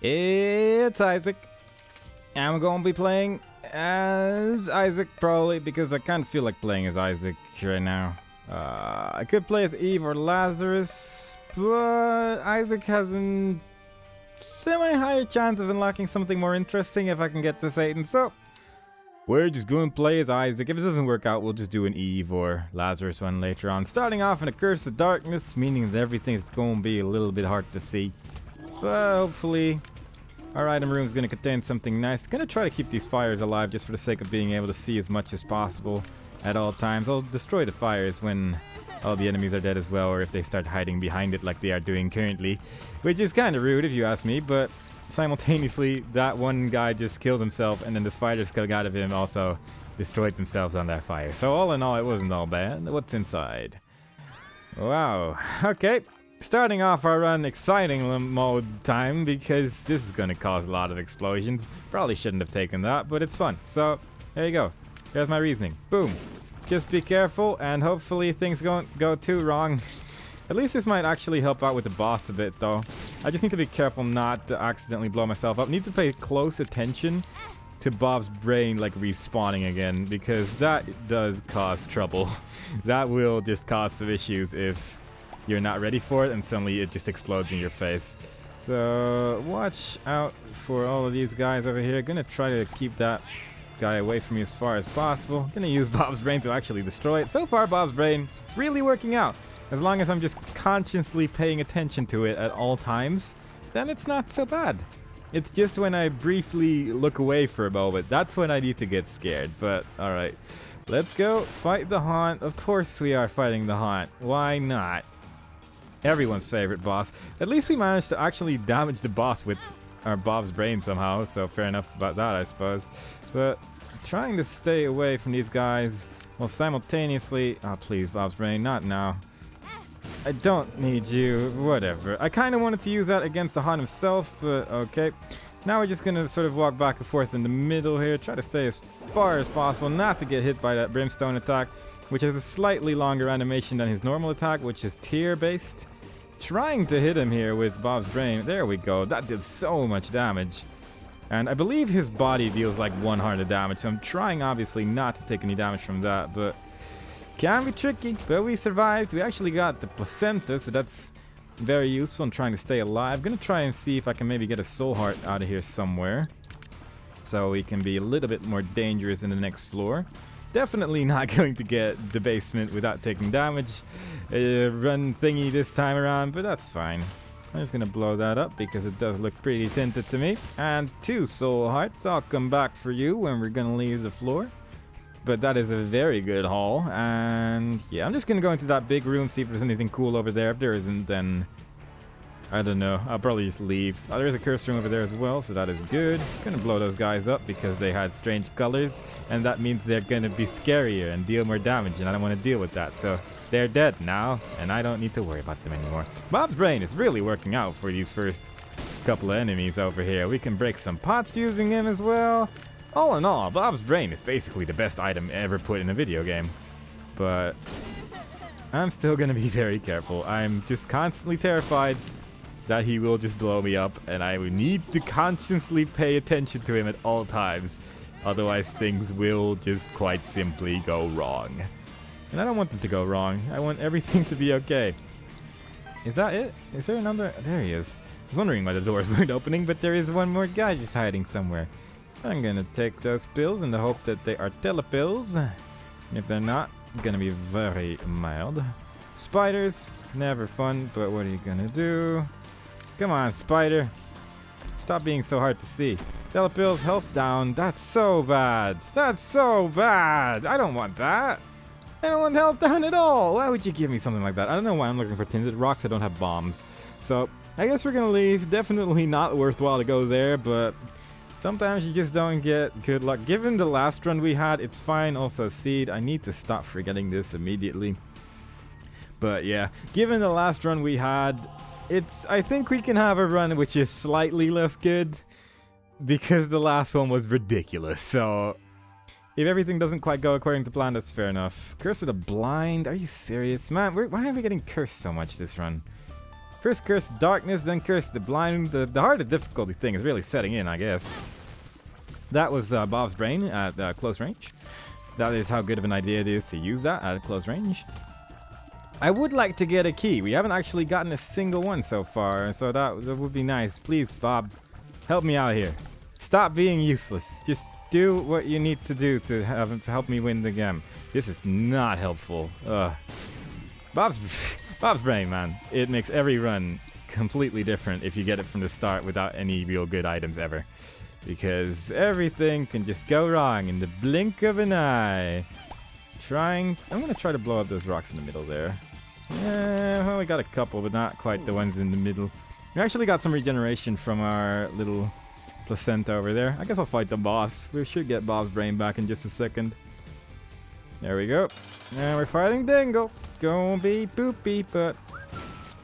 It's Isaac. I'm going to be playing as Isaac probably because I kind of feel like playing as Isaac right now. I could play as Eve or Lazarus, but Isaac has a semi-higher chance of unlocking something more interesting if I can get to Satan. So we're just going to play as Isaac. If it doesn't work out, we'll just do an Eve or Lazarus one later on. Starting off in a Curse of Darkness, meaning that everything's going to be a little bit hard to see. But hopefully our item room is going to contain something nice. Going to try to keep these fires alive just for the sake of being able to see as much as possible at all times. I'll destroy the fires when all the enemies are dead as well, or if they start hiding behind it like they are doing currently, which is kind of rude if you ask me, but simultaneously that one guy just killed himself and then the spiders killed out of him also destroyed themselves on that fire. So all in all, it wasn't all bad. What's inside? Wow. Okay. Starting off our run, exciting mode time, because this is going to cause a lot of explosions. Probably shouldn't have taken that, but it's fun. So, there you go. Here's my reasoning. Boom. Just be careful, and hopefully things don't go too wrong. At least this might actually help out with the boss a bit, though. I just need to be careful not to accidentally blow myself up. Need to pay close attention to Bob's brain, like, respawning again, because that does cause trouble. That will just cause some issues if you're not ready for it and suddenly it just explodes in your face. So watch out for all of these guys over here. Gonna try to keep that guy away from me as far as possible. Gonna use Bob's brain to actually destroy it. So far, Bob's brain really working out. As long as I'm just consciously paying attention to it at all times, then it's not so bad. It's just when I briefly look away for a moment, that's when I need to get scared. But alright, let's go fight the Haunt. Of course we are fighting the Haunt. Why not? Everyone's favorite boss. At least we managed to actually damage the boss with our Bob's brain somehow, so fair enough about that, I suppose. But trying to stay away from these guys while simultaneously... Oh, please, Bob's brain, not now. I don't need you, whatever. I kind of wanted to use that against the Haunt himself, but okay. Now we're just going to sort of walk back and forth in the middle here, try to stay as far as possible, not to get hit by that Brimstone attack, which has a slightly longer animation than his normal attack, which is tier-based. Trying to hit him here with Bob's brain. There we go. That did so much damage. And I believe his body deals like 100 damage, so I'm trying obviously not to take any damage from that, but can be tricky. But we survived. We actually got the placenta, so that's very useful in trying to stay alive. Gonna try and see if I can maybe get a soul heart out of here somewhere, so we can be a little bit more dangerous in the next floor. Definitely not going to get the basement without taking damage. Run thingy this time around, but that's fine. I'm just going to blow that up because it does look pretty tinted to me. And 2 soul hearts. I'll come back for you when we're going to leave the floor. But that is a very good haul. And yeah, I'm just going to go into that big room, see if there's anything cool over there. If there isn't, then I don't know. I'll probably just leave. Oh, there is a curse room over there as well, so that is good. Gonna blow those guys up because they had strange colors, and that means they're gonna be scarier and deal more damage, and I don't want to deal with that. So they're dead now, and I don't need to worry about them anymore. Bob's brain is really working out for these first couple of enemies over here. We can break some pots using him as well. All in all, Bob's brain is basically the best item ever put in a video game. But I'm still gonna be very careful. I'm just constantly terrified that he will just blow me up, and I would need to consciously pay attention to him at all times. Otherwise, things will just quite simply go wrong. And I don't want them to go wrong. I want everything to be okay. Is that it? Is there another? There he is. I was wondering why the doors weren't opening, but there is one more guy just hiding somewhere. I'm gonna take those pills in the hope that they are telepills. And if they're not, I'm gonna be very mild. Spiders, never fun, but what are you gonna do? Come on, spider. Stop being so hard to see. Telepills, health down. That's so bad. That's so bad. I don't want that. I don't want health down at all. Why would you give me something like that? I don't know why I'm looking for tinted rocks. I don't have bombs. So, I guess we're going to leave. Definitely not worthwhile to go there, but sometimes you just don't get good luck. Given the last run we had, it's fine. Also, seed. I need to stop forgetting this immediately. But yeah, given the last run we had, I think we can have a run which is slightly less good because the last one was ridiculous. So if everything doesn't quite go according to plan, that's fair enough. Curse of the Blind? Are you serious? Man, why are we getting cursed so much this run? First Curse of Darkness, then Curse of the Blind. The harder difficulty thing is really setting in, I guess. That was Bob's Brain at close range. That is how good of an idea it is to use that at close range. I would like to get a key. We haven't actually gotten a single one so far, so that would be nice. Please, Bob, help me out here. Stop being useless. Just do what you need to do to help me win the game. This is not helpful. Bob's Brain, man. It makes every run completely different if you get it from the start without any real good items ever. Because everything can just go wrong in the blink of an eye. I'm going to try to blow up those rocks in the middle there. Yeah, well, we got a couple, but not quite the ones in the middle. We actually got some regeneration from our little placenta over there. I guess I'll fight the boss. We should get Bob's Brain back in just a second. There we go. And we're fighting Dingle. Gonna be poopy, but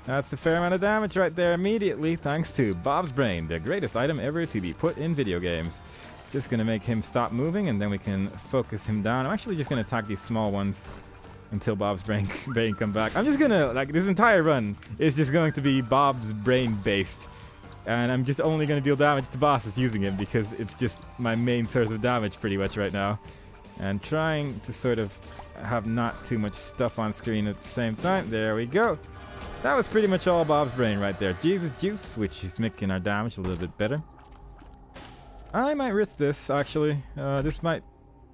that's a fair amount of damage right there immediately, thanks to Bob's Brain, the greatest item ever to be put in video games. Just gonna make him stop moving, and then we can focus him down. I'm actually just gonna attack these small ones until Bob's Brain come back. I'm just gonna, like, this entire run is just going to be Bob's Brain based. And I'm just only gonna deal damage to bosses using him because it's just my main source of damage pretty much right now. And trying to sort of have not too much stuff on screen at the same time. There we go. That was pretty much all Bob's Brain right there. Jesus Juice, which is making our damage a little bit better. I might risk this, actually. This might...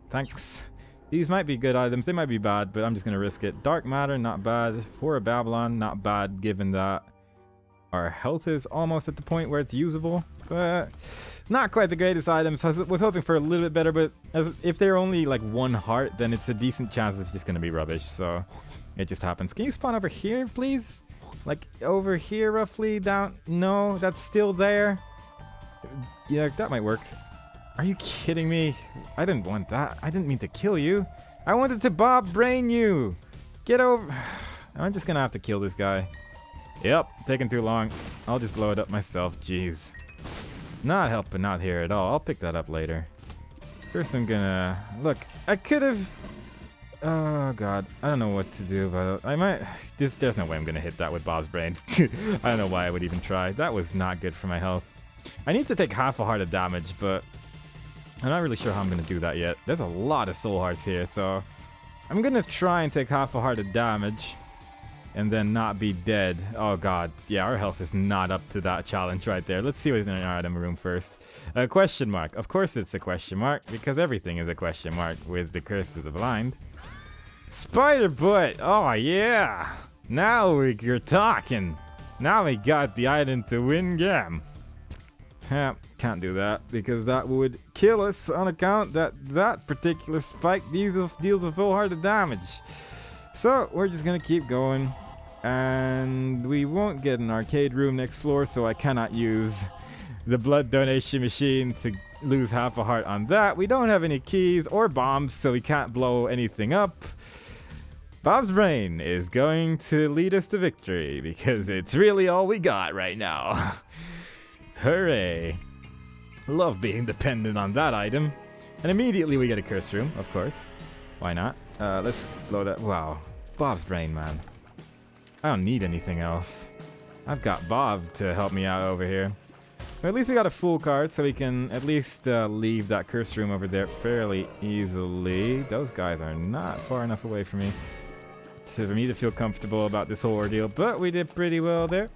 Thanks. These might be good items. They might be bad, but I'm just going to risk it. Dark Matter, not bad. For a Babylon, not bad, given that our health is almost at the point where it's usable. But not quite the greatest items. I was hoping for a little bit better, but if they're only like 1 heart, then it's a decent chance it's just going to be rubbish. So it just happens. Can you spawn over here, please? Like over here, roughly down. No, that's still there. Yeah, that might work. Are you kidding me? I didn't want that. I didn't mean to kill you. I wanted to Bob Brain you. Get over. I'm just gonna have to kill this guy. Yep, taking too long. I'll just blow it up myself. Jeez. Not helping out here at all. I'll pick that up later. First I'm gonna... Look, I could have... Oh god, I don't know what to do about it. I might... There's no way I'm gonna hit that with Bob's Brain. I don't know why I would even try. That was not good for my health. I need to take half a heart of damage, but I'm not really sure how I'm gonna do that yet. There's a lot of soul hearts here, so I'm gonna try and take half a heart of damage and then not be dead. Oh god, yeah, our health is not up to that challenge right there. Let's see what's in our item room first. A question mark. Of course it's a question mark, because everything is a question mark with the Curse of the Blind. Spider butt! Oh yeah! Now you're talking! Now we got the item to win game. Can't do that because that would kill us on account that particular spike deals a full heart of damage. So we're just gonna keep going, and we won't get an arcade room next floor, so I cannot use the blood donation machine to lose half a heart on that. We don't have any keys or bombs, so we can't blow anything up. Bob's Brain is going to lead us to victory because it's really all we got right now. Hooray. Love being dependent on that item. And immediately we get a curse room, of course. Why not? Let's blow that. Wow. Bob's Brain, man. I don't need anything else. I've got Bob to help me out over here. But at least we got a full card, so we can at least leave that curse room over there fairly easily. Those guys are not far enough away from me for me to feel comfortable about this whole ordeal, but we did pretty well there.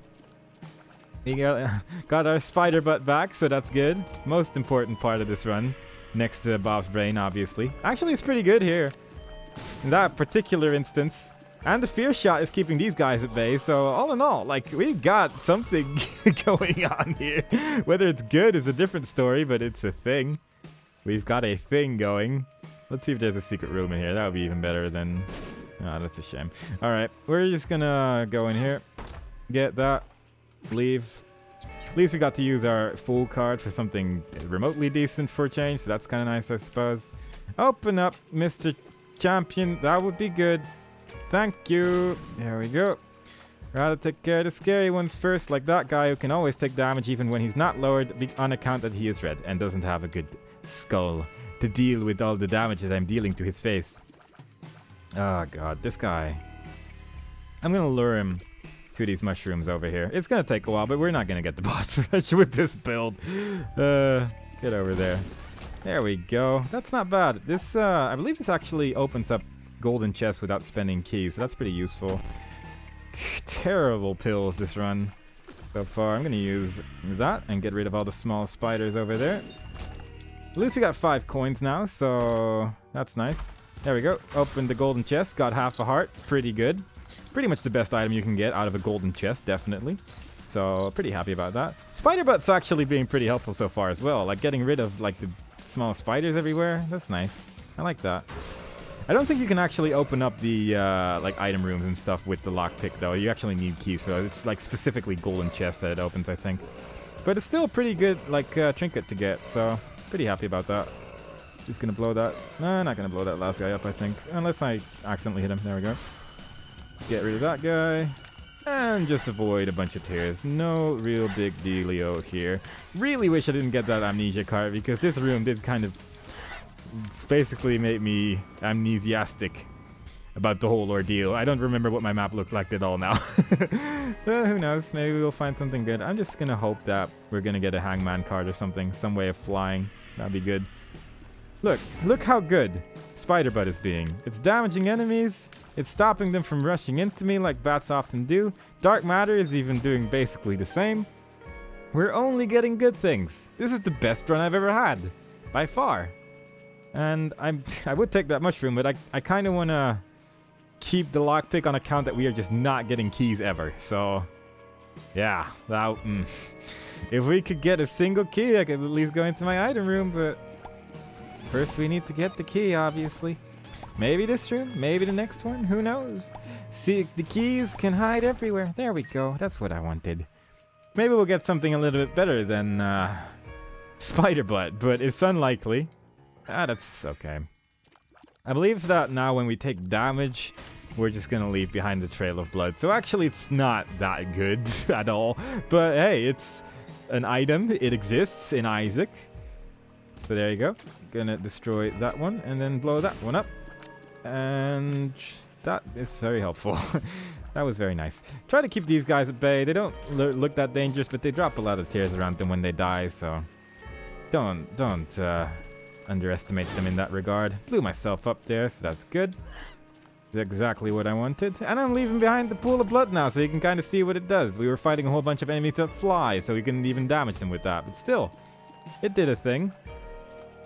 We got our spider butt back, so that's good. Most important part of this run, next to Bob's Brain, obviously. Actually, it's pretty good here in that particular instance. And the fear shot is keeping these guys at bay, so all in all, like, we've got something going on here. Whether it's good is a different story, but it's a thing. We've got a thing going. Let's see if there's a secret room in here. That would be even better than... Oh, that's a shame. Alright, we're just gonna go in here. Get that. Leave. At least we got to use our full card for something remotely decent for a change, so that's kind of nice, I suppose. Open up, Mr. Champion. That would be good. Thank you. There we go. Rather take care of the scary ones first, like that guy who can always take damage even when he's not lowered on account that he is red and doesn't have a good skull to deal with all the damage that I'm dealing to his face. Oh god, this guy. I'm gonna lure him to these mushrooms over here. It's gonna take a while, but we're not gonna get the boss rush with this build. Get over there. There we go. That's not bad. This, I believe this actually opens up golden chests without spending keys, so that's pretty useful. Terrible pills this run so far. I'm gonna use that and get rid of all the small spiders over there. At least we got 5 coins now, so that's nice. There we go. Opened the golden chest, got half a heart. Pretty good. Pretty much the best item you can get out of a golden chest, definitely. So, pretty happy about that. Spider butt's actually being pretty helpful so far as well. Like, getting rid of, like, the small spiders everywhere. That's nice. I like that. I don't think you can actually open up the, like, item rooms and stuff with the lockpick, though. You actually need keys for that. It's, like, specifically golden chests that it opens, I think. But it's still a pretty good, like, trinket to get, so pretty happy about that. Just gonna blow that. No, not gonna blow that last guy up, I think. Unless I accidentally hit him. There we go. Get rid of that guy. And just avoid a bunch of tears. No real big dealio here. Really wish I didn't get that amnesia card, because this room did kind of basically make me amnesiastic about the whole ordeal. I don't remember what my map looked like at all now. Who knows? Maybe we'll find something good. I'm just gonna hope that we're gonna get a hangman card or something. Some way of flying. That'd be good. Look how good Spider Butt is being. It's damaging enemies. It's stopping them from rushing into me like bats often do. Dark Matter is even doing basically the same. We're only getting good things. This is the best run I've ever had. By far. And I would take that mushroom, but I kind of want to keep the lockpick on account that we are just not getting keys ever. So, yeah. That, if we could get a single key, I could at least go into my item room, but first we need to get the key, obviously. Maybe this room, maybe the next one, who knows? See, the keys can hide everywhere. There we go, that's what I wanted. Maybe we'll get something a little bit better than Spider Butt, but it's unlikely. That's okay. I believe that now when we take damage, we're just gonna leave behind the trail of blood. So actually it's not that good at all. But hey, it's an item, it exists in Isaac. So there you go. Gonna destroy that one and then blow that one up. And that is very helpful. That was very nice. Try to keep these guys at bay. They don't look that dangerous, but they drop a lot of tears around them when they die, so don't underestimate them in that regard. Blew myself up there, so that's good. That's exactly what I wanted. And I'm leaving behind the pool of blood now, so you can kind of see what it does. We were fighting a whole bunch of enemies that fly, so we couldn't even damage them with that. But still, it did a thing.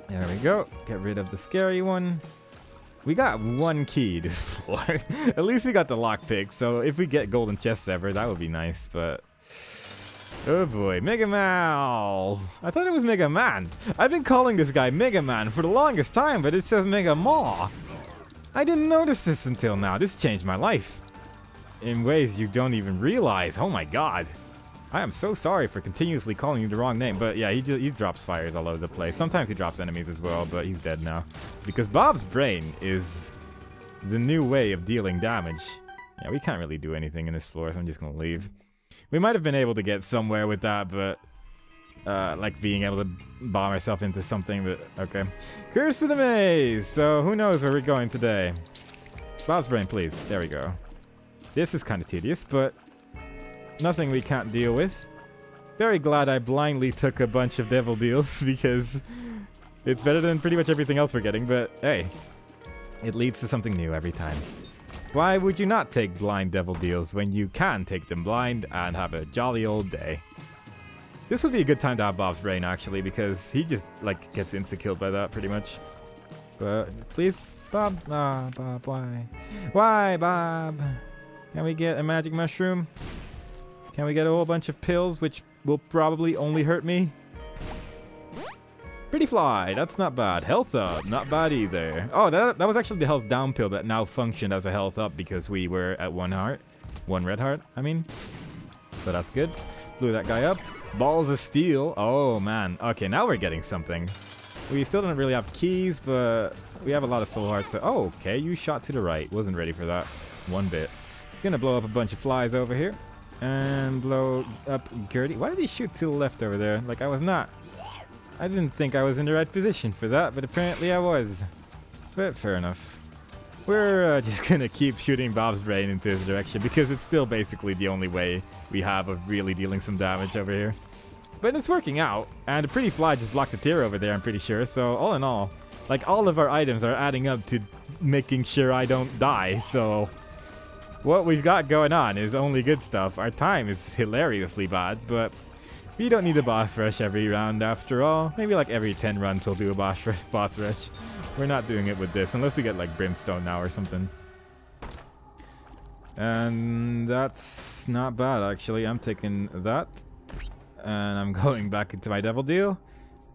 There we go. Get rid of the scary one. We got 1 key this floor. At least we got the lockpick, so if we get golden chests ever, that would be nice, but oh boy, Mega Man! I thought it was Mega Man. I've been calling this guy Mega Man for the longest time, but it says Mega Maw. I didn't notice this until now. This changed my life in ways you don't even realize. Oh my god. I am so sorry for continuously calling you the wrong name, but yeah, he drops fires all over the place. Sometimes he drops enemies as well, but he's dead now. Because Bob's brain is the new way of dealing damage. Yeah, we can't really do anything in this floor, so I'm just gonna leave. We might have been able to get somewhere with that, but like being able to bomb ourselves into something, but okay. Curse to the maze! So who knows where we're going today? Bob's brain, please. There we go. This is kind of tedious, but nothing we can't deal with. Very glad I blindly took a bunch of devil deals, because it's better than pretty much everything else we're getting, but hey, it leads to something new every time. Why would you not take blind devil deals when you can take them blind and have a jolly old day? This would be a good time to have Bob's brain, actually, because he just, like, gets insta-killed by that, pretty much. But, please, Bob? Ah, Bob, why? Why, Bob? Can we get a magic mushroom? Can we get a whole bunch of pills, which will probably only hurt me? Pretty fly, that's not bad. Health up, not bad either. Oh, that was actually the health down pill that now functioned as a health up because we were at 1 heart. 1 red heart, I mean. So that's good. Blew that guy up. Balls of steel. Oh, man. Okay, now we're getting something. We still don't really have keys, but we have a lot of soul hearts. So, oh, okay, you shot to the right. Wasn't ready for that. 1 bit. Gonna blow up a bunch of flies over here. And blow up Gertie. Why did he shoot to the left over there? Like, I was not. I didn't think I was in the right position for that, but apparently I was. But fair enough. we're just gonna keep shooting Bob's Brain into his direction because it's still basically the only way we have of really dealing some damage over here. But it's working out, and the Pretty Fly just blocked the tier over there, I'm pretty sure. So all in all, like all of our items are adding up to making sure I don't die. So what we've got going on is only good stuff. Our time is hilariously bad, but we don't need a boss rush every round after all. Maybe like every 10 runs we'll do a boss rush. We're not doing it with this unless we get like Brimstone now or something. And that's not bad actually. I'm taking that. And I'm going back into my Devil Deal.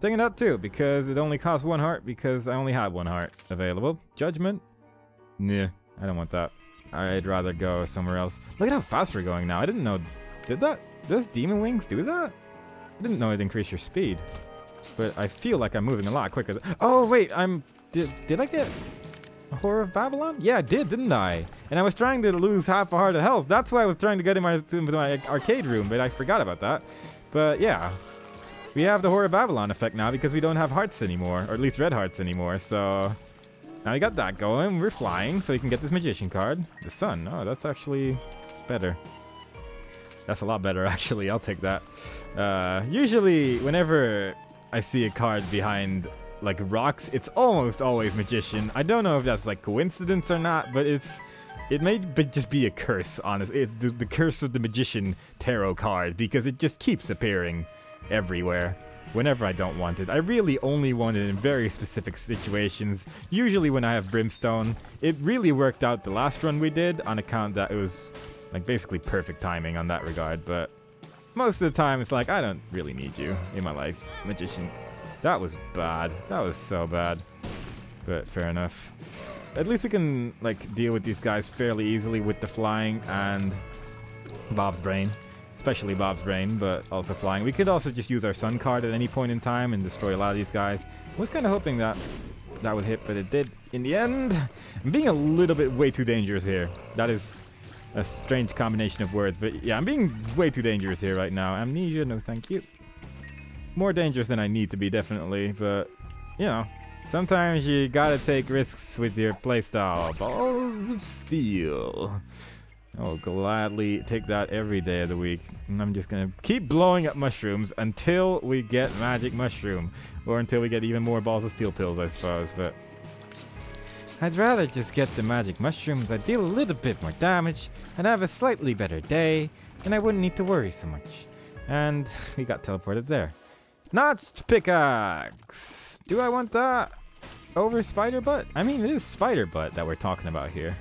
Taking that too because it only costs 1 heart because I only had 1 heart available. Judgment? Nah, I don't want that. I'd rather go somewhere else. Look at how fast we're going now. I didn't know. Does Demon Wings do that? I didn't know it increased your speed. But I feel like I'm moving a lot quicker. Oh wait, did I get a Horror of Babylon? Yeah, I did, didn't I? And I was trying to lose half a heart of health. That's why I was trying to get into my arcade room, but I forgot about that. But yeah, we have the Horror of Babylon effect now because we don't have hearts anymore, or at least red hearts anymore. So now we got that going. We're flying, so we can get this Magician card. The Sun. Oh, that's actually better. That's a lot better, actually. I'll take that. Usually, whenever I see a card behind like rocks, it's almost always Magician. I don't know if that's like coincidence or not, but it may just be a curse, honestly. The curse of the Magician tarot card, because it just keeps appearing everywhere whenever I don't want it. I really only want it in very specific situations, usually when I have Brimstone. It really worked out the last run we did on account that it was like basically perfect timing on that regard, but most of the time it's like I don't really need you in my life. Magician. That was bad. That was so bad. But fair enough. At least we can like deal with these guys fairly easily with the flying and Bob's Brain. Especially Bob's Brain, but also flying. We could also just use our Sun card at any point in time and destroy a lot of these guys. I was kind of hoping that would hit, but it did in the end. I'm being a little bit way too dangerous here. That is a strange combination of words, but yeah, I'm being way too dangerous here right now. Amnesia, no thank you. More dangerous than I need to be, definitely, but you know, sometimes you gotta take risks with your playstyle. Balls of Steel. I'll gladly take that every day of the week. And I'm just gonna keep blowing up mushrooms until we get Magic Mushroom. Or until we get even more Balls of Steel pills, I suppose, but I'd rather just get the Magic Mushrooms. I'd deal a little bit more damage, and have a slightly better day, and I wouldn't need to worry so much. And we got teleported there. Notched Pickaxe! Do I want that over Spider Butt? I mean, it is Spider Butt that we're talking about here.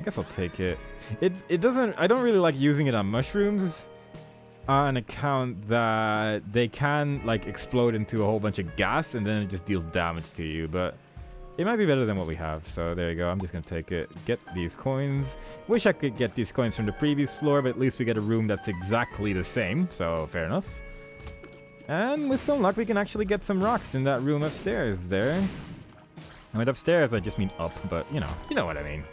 I guess I'll take it. It doesn't... I don't really like using it on mushrooms on account that they can, like, explode into a whole bunch of gas, and then it just deals damage to you, but it might be better than what we have, so there you go. I'm just going to take it. Get these coins. Wish I could get these coins from the previous floor, but at least we get a room that's exactly the same, so fair enough. And with some luck, we can actually get some rocks in that room upstairs there. I mean, upstairs, I just mean up, but, you know what I mean.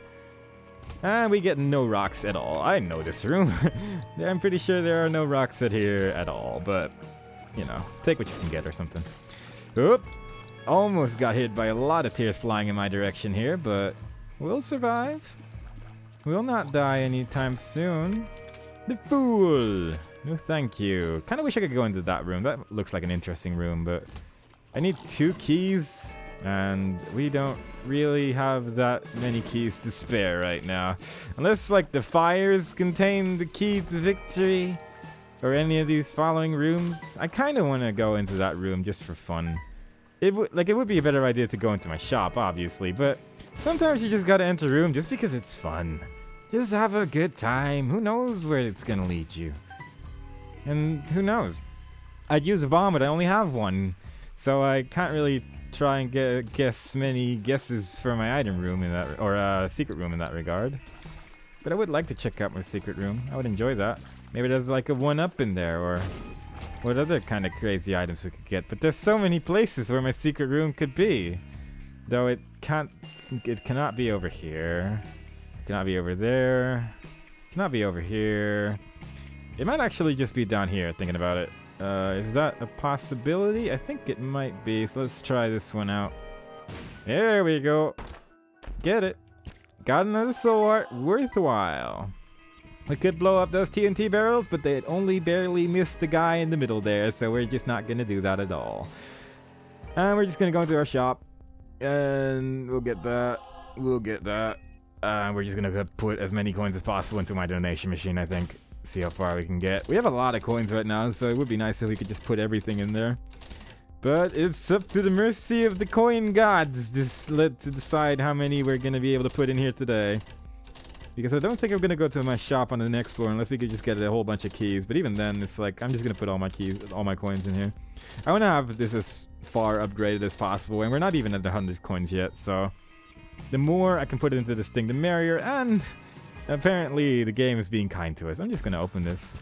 And we get no rocks at all. I know this room. I'm pretty sure there are no rocks at here at all, but, you know, take what you can get or something. Oop. Almost got hit by a lot of tears flying in my direction here, but we'll survive. We'll not die anytime soon. The Fool! No thank you. Kind of wish I could go into that room. That looks like an interesting room, but I need 2 keys, and we don't really have that many keys to spare right now. Unless, like, the fires contain the key to victory, or any of these following rooms. I kind of want to go into that room just for fun. It would be a better idea to go into my shop, obviously, but sometimes you just gotta enter a room just because it's fun. Just have a good time. Who knows where it's gonna lead you? And who knows? I'd use a bomb, but I only have one, so I can't really try and guess many guesses for my item room in that, or secret room in that regard. But I would like to check out my secret room. I would enjoy that. Maybe there's like a 1-up in there, or what other kind of crazy items we could get. But there's so many places where my secret room could be. Though it cannot be over here. It cannot be over there. It cannot be over here. It might actually just be down here, thinking about it. Is that a possibility? I think it might be. So let's try this one out. There we go. Get it. Got another soul heart. Worthwhile. We could blow up those TNT barrels, but they'd only barely miss the guy in the middle there, so we're just not going to do that at all. And we're just going to go into our shop, and we'll get that. We'll get that. We're just going to put as many coins as possible into my donation machine, I think. See how far we can get. We have a lot of coins right now, so it would be nice if we could just put everything in there. But it's up to the mercy of the coin gods to decide how many we're going to be able to put in here today. Because I don't think I'm going to go to my shop on the next floor unless we could just get a whole bunch of keys. But even then, it's like, I'm just going to put all my keys, all my coins in here. I want to have this as far upgraded as possible. And we're not even at 100 coins yet, so the more I can put into this thing, the merrier. And apparently, the game is being kind to us. I'm just going to open this.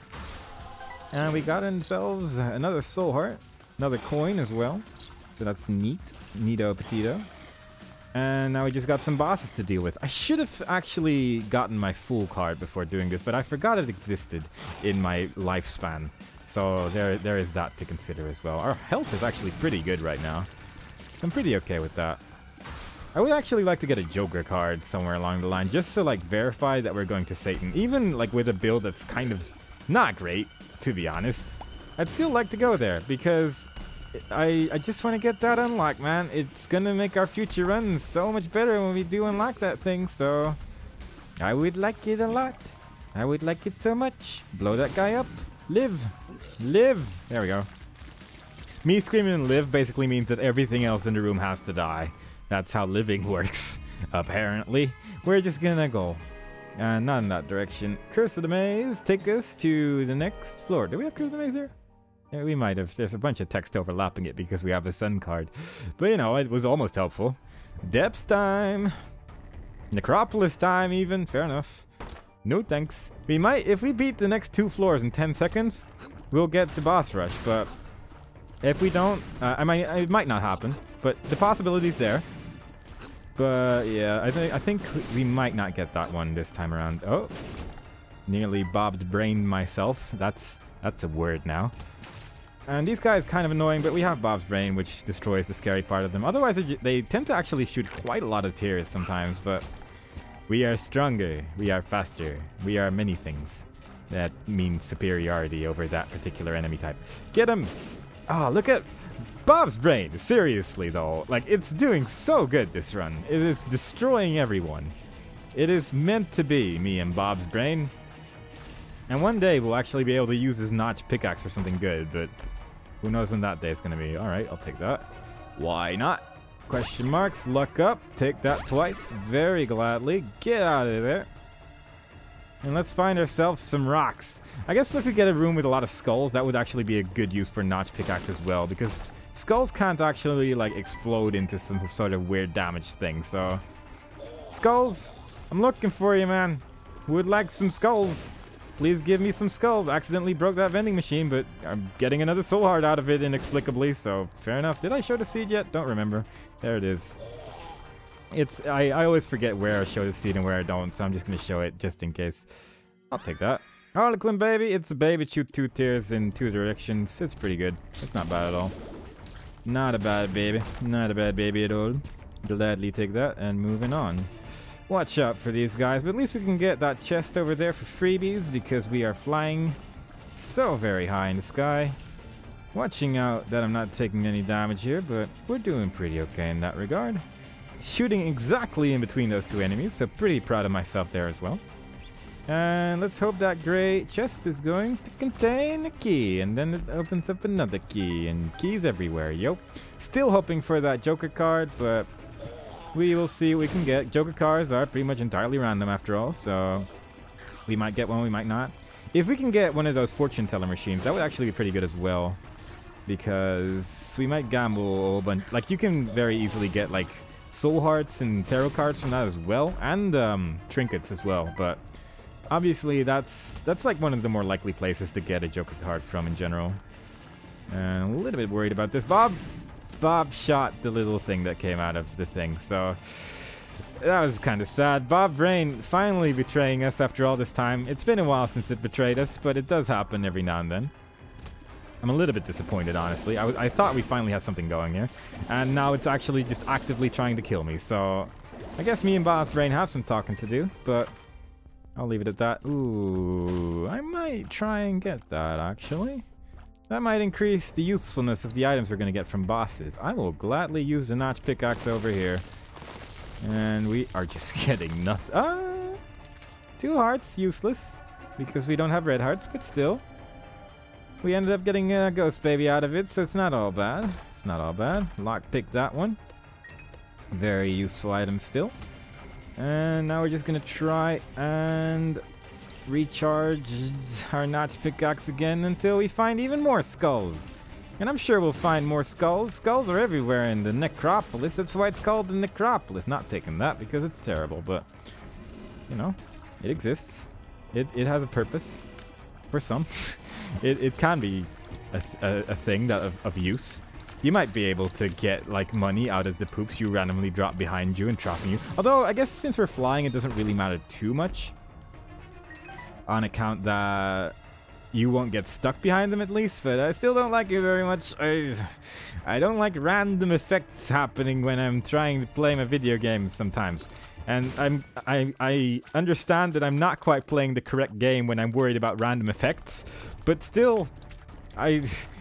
And we got ourselves another soul heart. Another coin as well. So that's neat. Neato petito. And now we just got some bosses to deal with. I should have actually gotten my full card before doing this, but I forgot it existed in my lifespan. So there is that to consider as well. Our health is actually pretty good right now. I'm pretty okay with that. I would actually like to get a Joker card somewhere along the line, just to like verify that we're going to Satan. Even like with a build that's kind of not great, to be honest. I'd still like to go there, because I just want to get that unlocked, man. It's gonna make our future runs so much better when we do unlock that thing, so I would like it a lot. I would like it so much. Blow that guy up. Live. Live. There we go. Me screaming live basically means that everything else in the room has to die. That's how living works, apparently. We're just gonna go. Not in that direction. Curse of the Maze, take us to the next floor. Do we have Curse of the Maze here? Yeah, we might have. There's a bunch of text overlapping it because we have the sun card. But, you know, it was almost helpful. Depths time. Necropolis time, even. Fair enough. No thanks. We might, if we beat the next 2 floors in 10 seconds, we'll get the boss rush. But if we don't, it might not happen. But the possibility's there. But, yeah, I think we might not get that one this time around. Oh. Nearly bobbed brain myself. That's a word now. And these guys kind of annoying, but we have Bob's Brain, which destroys the scary part of them. Otherwise, they tend to actually shoot quite a lot of tears sometimes, but we are stronger, we are faster, we are many things. That means superiority over that particular enemy type. Get him! Oh, look at Bob's Brain! Seriously, though. Like, it's doing so good this run. It is destroying everyone. It is meant to be, me and Bob's Brain. And one day, we'll actually be able to use this notch pickaxe for something good, but who knows when that day is going to be. Alright, I'll take that. Why not? Question marks, luck up. Take that twice. Very gladly. Get out of there. And let's find ourselves some rocks. I guess if we get a room with a lot of skulls, that would actually be a good use for notch pickaxe as well, because skulls can't actually, like, explode into some sort of weird damage thing, so skulls, I'm looking for you, man. Would like some skulls. Please give me some skulls. Accidentally broke that vending machine, but I'm getting another soul heart out of it inexplicably, so fair enough. Did I show the seed yet? Don't remember. There it is. I always forget where I show the seed and where I don't, so I'm just going to show it just in case. I'll take that. Harlequin baby. It's a baby. Shoot 2 tears in 2 directions. It's pretty good. It's not bad at all. Not a bad baby. Not a bad baby at all. Gladly take that and moving on. Watch out for these guys, but at least we can get that chest over there for freebies because we are flying so very high in the sky. Watching out that I'm not taking any damage here, but we're doing pretty okay in that regard. Shooting exactly in between those 2 enemies, so pretty proud of myself there as well. And let's hope that gray chest is going to contain a key, and then it opens up another key, and keys everywhere, yo. Still hoping for that Joker card, but we will see what we can get. Joker cards are pretty much entirely random after all, so we might get one, we might not. If we can get one of those fortune teller machines, that would actually be pretty good as well, because we might gamble a whole bunch. Like, you can very easily get like soul hearts and tarot cards from that as well, and trinkets as well, but obviously that's like one of the more likely places to get a Joker card from in general. And I'm a little bit worried about this. Bob shot the little thing that came out of the thing, so that was kind of sad. Bob Brain finally betraying us after all this time. It's been a while since it betrayed us, but it does happen every now and then. I'm a little bit disappointed, honestly. I thought we finally had something going here, and now it's actually just actively trying to kill me, so I guess me and Bob's Brain have some talking to do, but I'll leave it at that. Ooh, I might try and get that, actually. That might increase the usefulness of the items we're going to get from bosses. I will gladly use the notch pickaxe over here. And we are just getting nothing. 2 hearts, useless. Because we don't have red hearts, but still. We ended up getting a ghost baby out of it, so it's not all bad. It's not all bad. Lockpick that one. Very useful item still. And now we're just going to try and recharge our notch pickaxe again until we find even more skulls. And I'm sure we'll find more skulls. Skulls are everywhere in the necropolis. That's why it's called the necropolis. Not taking that because it's terrible, but you know, it exists. It has a purpose for some. it can be a thing that of use. You might be able to get like money out of the poops you randomly drop behind you and trapping you. Although I guess since we're flying, it doesn't really matter too much. On account that you won't get stuck behind them at least, but I still don't like it very much. I don't like random effects happening when I'm trying to play my video games sometimes. And I understand that I'm not quite playing the correct game when I'm worried about random effects, but still,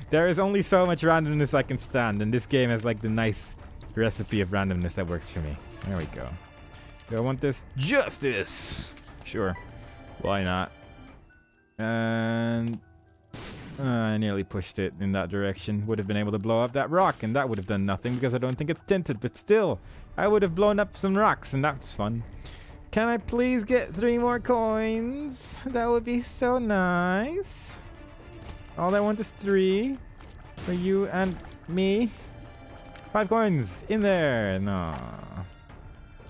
there is only so much randomness I can stand, and this game has like the nice recipe of randomness that works for me. There we go. Do I want this? Justice! Sure. Why not? And I nearly pushed it in that direction. Would have been able to blow up that rock, and that would have done nothing because I don't think it's tinted, but still, I would have blown up some rocks, and that's fun. Can I please get 3 more coins? That would be so nice. All I want is 3 for you and me. 5 coins in there. No.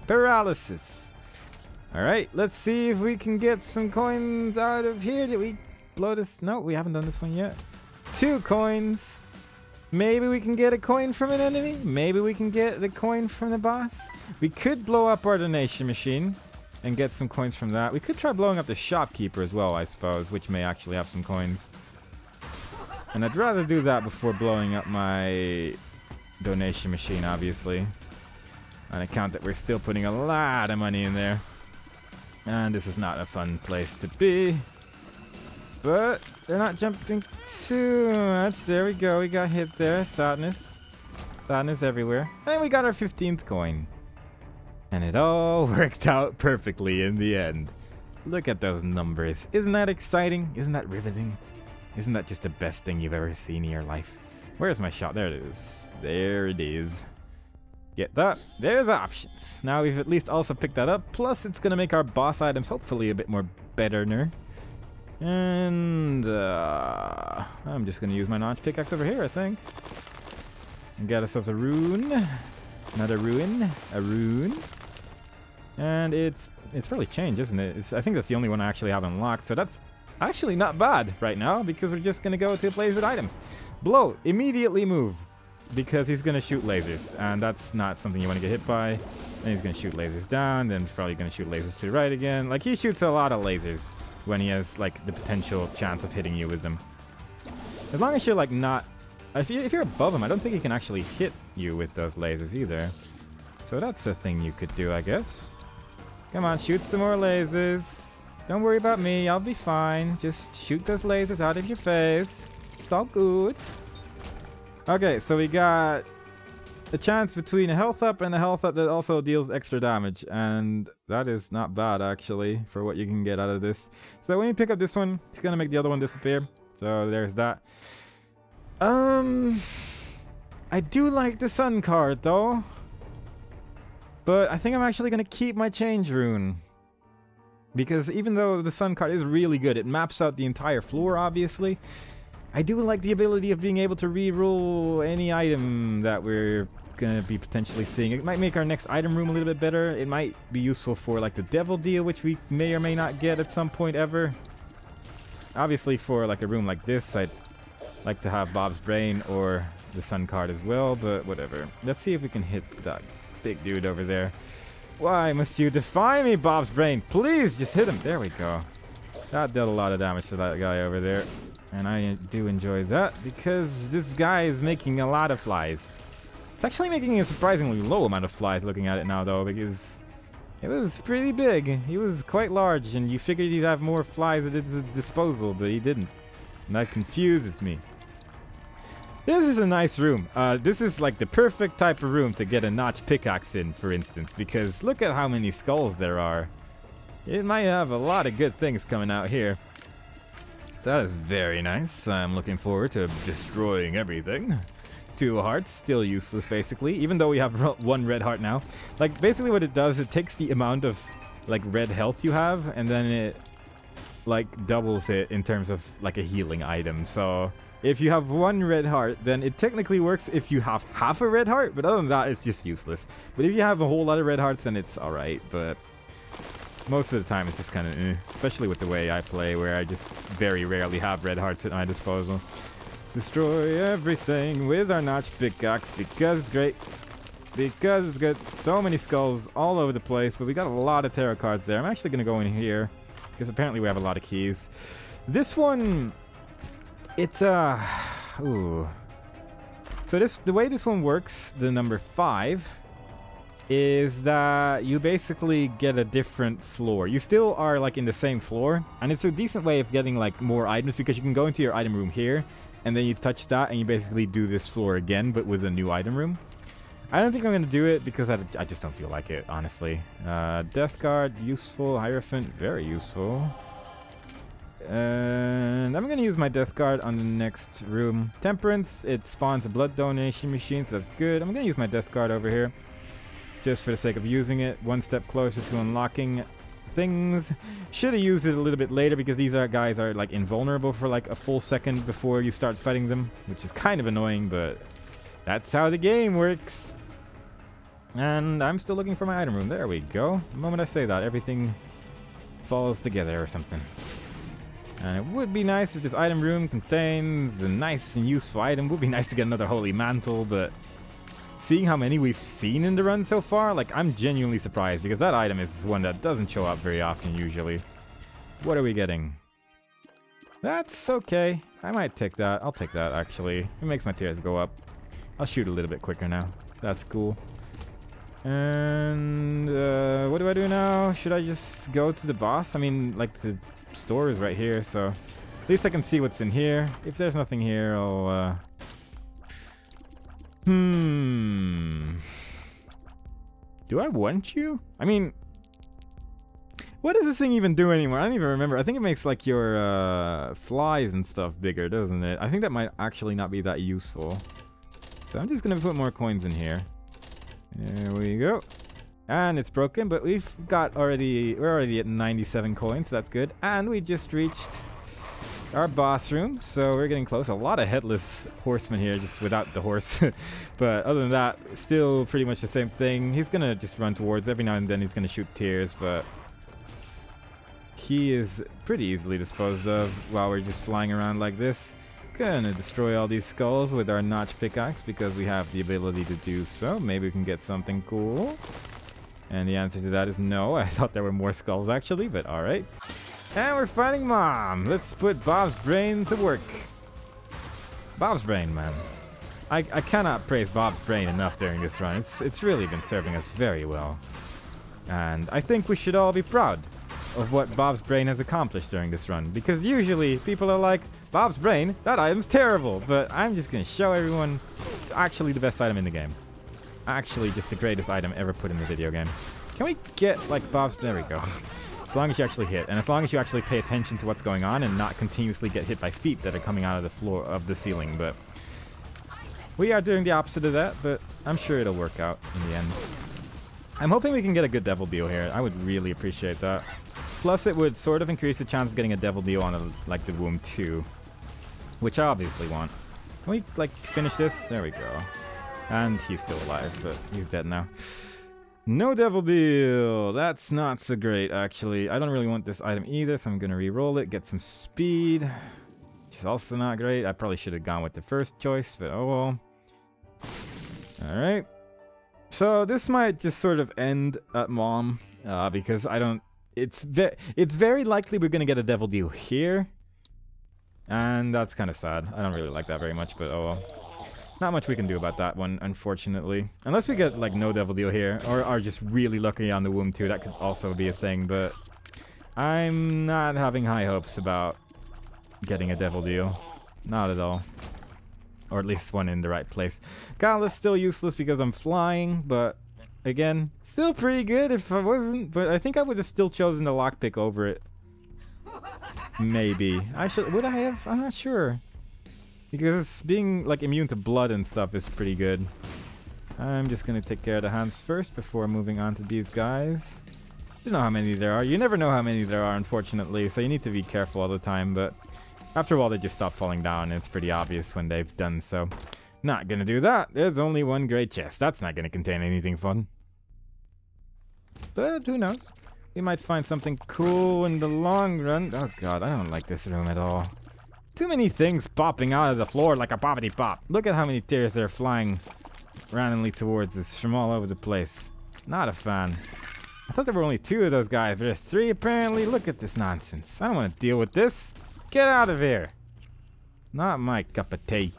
Paralysis. Alright, let's see if we can get some coins out of here. Did we blow this? No, we haven't done this one yet. 2 coins. Maybe we can get a coin from an enemy. Maybe we can get the coin from the boss. We could blow up our donation machine and get some coins from that. We could try blowing up the shopkeeper as well, I suppose, which may actually have some coins. And I'd rather do that before blowing up my donation machine, obviously. On account that we're still putting a lot of money in there. And this is not a fun place to be. But they're not jumping too much. There we go. We got hit there. Sadness. Sadness everywhere. And we got our 15th coin. And it all worked out perfectly in the end. Look at those numbers. Isn't that exciting? Isn't that riveting? Isn't that just the best thing you've ever seen in your life? Where's my shot? There it is. There it is. Get that. There's options. Now we've at least also picked that up. Plus, it's going to make our boss items hopefully a bit more better. And I'm just going to use my notch pickaxe over here, I think. And get ourselves a rune. Another ruin. A rune. And it's really changed, isn't it? I think that's the only one I actually have unlocked. So that's actually not bad right now, because we're just going to go to a place with items. Blow. Immediately move. Because he's going to shoot lasers, and that's not something you want to get hit by. Then he's going to shoot lasers down, then probably going to shoot lasers to the right again. Like, he shoots a lot of lasers when he has, like, the potential chance of hitting you with them. As long as you're, like, not... If you're above him, I don't think he can actually hit you with those lasers either. So that's a thing you could do, I guess. Come on, shoot some more lasers. Don't worry about me, I'll be fine. Just shoot those lasers out of your face. It's all good. Okay, so we got a chance between a health up and a health up that also deals extra damage. And that is not bad, actually, for what you can get out of this. So when you pick up this one, it's going to make the other one disappear. So there's that. I do like the sun card, though. But I think I'm actually going to keep my change rune. Because even though the sun card is really good, it maps out the entire floor, obviously. I do like the ability of being able to reroll any item that we're going to be potentially seeing. It might make our next item room a little bit better. It might be useful for like the devil deal, which we may or may not get at some point ever. Obviously for like a room like this, I'd like to have Bob's Brain or the sun card as well, but whatever. Let's see if we can hit that big dude over there. Why must you defy me, Bob's Brain? Please just hit him. There we go. That dealt a lot of damage to that guy over there. And I do enjoy that because this guy is making a lot of flies. It's actually making a surprisingly low amount of flies looking at it now, though, because it was pretty big. He was quite large, and you figured he'd have more flies at his disposal, but he didn't. And that confuses me. This is a nice room. This is like the perfect type of room to get a notch pickaxe in, for instance, because look at how many skulls there are. It might have a lot of good things coming out here. So that is very nice. I'm looking forward to destroying everything. 2 hearts, still useless basically, even though we have 1 red heart now. Like, basically what it does, it takes the amount of, like, red health you have, and then it, like, doubles it in terms of, like, a healing item. So if you have 1 red heart, then it technically works if you have half a red heart, but other than that, it's just useless. But if you have a whole lot of red hearts, then it's alright, but most of the time it's just kind of especially with the way I play, where I just very rarely have red hearts at my disposal. Destroy everything with our notch pickaxe because it's great. Because it's good. So many skulls all over the place, but we got a lot of tarot cards there. I'm actually going to go in here because apparently we have a lot of keys. This one, it's ooh. So the way this one works, the number 5, is that you basically get a different floor. You still are like in the same floor, and it's a decent way of getting like more items because you can go into your item room here, and then you touch that, and you basically do this floor again, but with a new item room. I don't think I'm going to do it because I just don't feel like it, honestly. Death Guard, useful. Hierophant, very useful. And I'm going to use my Death Guard on the next room. Temperance, it spawns a blood donation machine, so that's good. I'm going to use my Death Guard over here, just for the sake of using it. 1 step closer to unlocking things. Should have used it a little bit later because these guys are like invulnerable for like a full second before you start fighting them, which is kind of annoying, but that's how the game works. And I'm still looking for my item room. There we go. The moment I say that, everything falls together or something. And it would be nice if this item room contains a nice and useful item. It would be nice to get another Holy Mantle, but seeing how many we've seen in the run so far, like, I'm genuinely surprised because that item is one that doesn't show up very often usually. What are we getting? That's okay. I might take that. I'll take that, actually. It makes my tears go up. I'll shoot a little bit quicker now. That's cool. And what do I do now? Should I just go to the boss? I mean, like, the store is right here, so at least I can see what's in here. If there's nothing here, I'll do I want you? I mean, what does this thing even do anymore? I don't even remember. I think it makes like your flies and stuff bigger, doesn't it? I think that might actually not be that useful. So I'm just gonna put more coins in here. There we go. And it's broken, but we're already at 97 coins, so that's good. And we just reached our boss room, so we're getting close. A lot of headless horsemen here, just without the horse. But other than that, still pretty much the same thing. He's gonna just run towards. Every now and then he's gonna shoot tears, but he is pretty easily disposed of while we're just flying around like this. Gonna destroy all these skulls with our notch pickaxe because we have the ability to do so. Maybe we can get something cool. And the answer to that is no. I thought there were more skulls actually, but alright. And we're fighting Mom. Let's put Bob's brain to work. Bob's brain, man. I cannot praise Bob's brain enough during this run. It's really been serving us very well. And I think we should all be proud of what Bob's brain has accomplished during this run. Because usually people are like, Bob's brain, that item's terrible. But I'm just going to show everyone it's actually the best item in the game. Actually just the greatest item ever put in the video game. Can we get like Bob's... There we go. As long as you actually hit, and as long as you actually pay attention to what's going on and not continuously get hit by feet that are coming out of the floor of the ceiling. But we are doing the opposite of that, but I'm sure it'll work out in the end. I'm hoping we can get a good Devil Deal here. I would really appreciate that. Plus it would sort of increase the chance of getting a Devil Deal on like the womb too, which I obviously want. Can we like finish this? There we go. And he's still alive, but he's dead now. No Devil Deal. That's not so great, actually. I don't really want this item either, so I'm going to re-roll it, get some speed, which is also not great. I probably should have gone with the first choice, but oh well. Alright. So this might just sort of end at Mom, because I don't... It's very likely we're going to get a Devil Deal here. And that's kind of sad. I don't really like that very much, but oh well. Not much we can do about that one, unfortunately. Unless we get, like, no Devil Deal here, or are just really lucky on the Womb too. That could also be a thing, but I'm not having high hopes about getting a Devil Deal. Not at all. Or at least one in the right place. Gauntlet's still useless because I'm flying, but again, still pretty good if I wasn't. But I think I would have still chosen the lockpick over it. Maybe. Would I have? I'm not sure. Because being like immune to blood and stuff is pretty good. I'm just gonna take care of the hands first before moving on to these guys. Don't know how many there are. You never know how many there are, unfortunately, so you need to be careful all the time, but after a while they just stop falling down and it's pretty obvious when they've done so. Not gonna do that. There's only one great chest. That's not gonna contain anything fun. But who knows? We might find something cool in the long run. Oh god, I don't like this room at all. Too many things popping out of the floor like a poppity pop. Look at how many tears are flying randomly towards us from all over the place. Not a fan. I thought there were only 2 of those guys, but there's 3 apparently. Look at this nonsense. I don't want to deal with this. Get out of here. Not my cup of tea.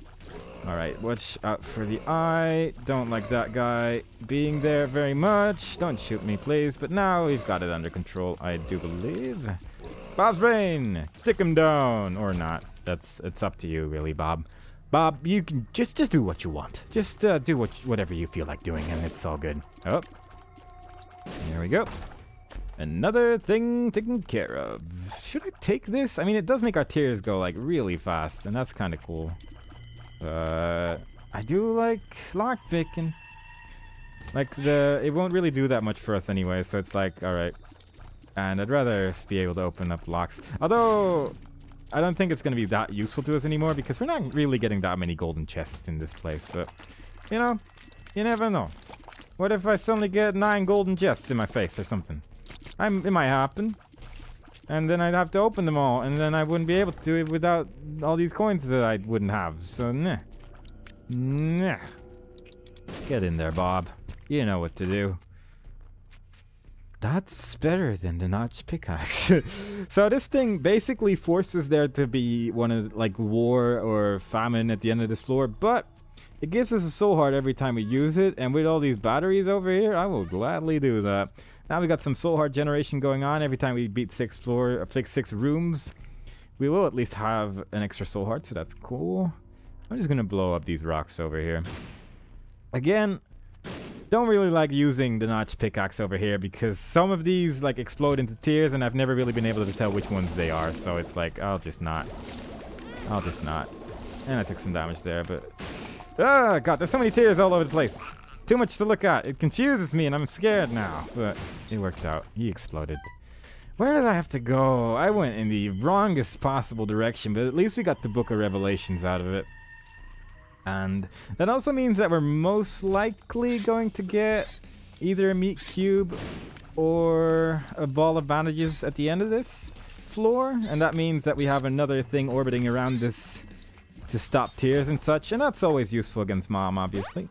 Alright, watch out for the eye. Don't like that guy being there very much. Don't shoot me, please. But now we've got it under control, I do believe. Bob's brain! Stick him down! Or not. It's up to you, really, Bob. Bob, you can just do what you want. Just do whatever you feel like doing, and it's all good. Oh. There we go. Another thing taken care of. Should I take this? I mean, it does make our tears go, like, really fast, and that's kind of cool. I do like lockpicking. Like, it won't really do that much for us anyway, so it's like, alright. And I'd rather be able to open up locks. Although, I don't think it's going to be that useful to us anymore, because we're not really getting that many golden chests in this place, but, you know, you never know. What if I suddenly get 9 golden chests in my face or something? It might happen. And then I'd have to open them all, and then I wouldn't be able to do it without all these coins that I wouldn't have. So, nah. Nah. Get in there, Bob. You know what to do. That's better than the notch pickaxe. So this thing basically forces there to be one of, like, war or famine at the end of this floor, but it gives us a soul heart every time we use it, and with all these batteries over here, I will gladly do that. Now we got some soul heart generation going on every time we beat 6 rooms. We will at least have an extra soul heart, so that's cool. I'm just gonna blow up these rocks over here. Again, don't really like using the notch pickaxe over here because some of these like explode into tears, and I've never really been able to tell which ones they are. So it's like I'll just not. And I took some damage there, but god, there's so many tears all over the place. Too much to look at. It confuses me and I'm scared now. But it worked out. He exploded. Where did I have to go? I went in the wrongest possible direction, but at least we got the Book of Revelations out of it. And that also means that we're most likely going to get either a meat cube or a ball of bandages at the end of this floor. And that means that we have another thing orbiting around this to stop tears and such. And that's always useful against Mom, obviously.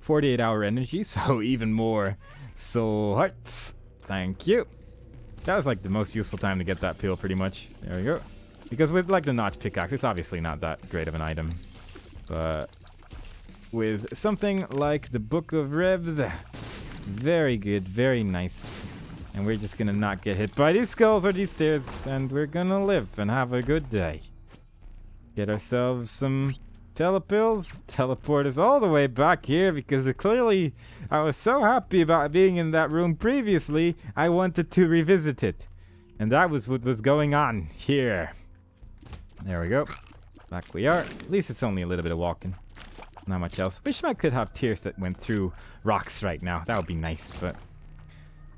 48-hour energy, so even more soul hearts. Thank you. That was like the most useful time to get that pill, pretty much. There we go. Because with like the notch pickaxe, it's obviously not that great of an item. But with something like the Book of Revs, very good, very nice. And we're just gonna not get hit by these skulls or these stairs, and we're gonna live and have a good day. Get ourselves some telepills, teleport us all the way back here, because clearly I was so happy about being in that room previously, I wanted to revisit it. And that was what was going on here. There we go. Back we are. At least it's only a little bit of walking. Not much else. Wish I could have tears that went through rocks right now. That would be nice, but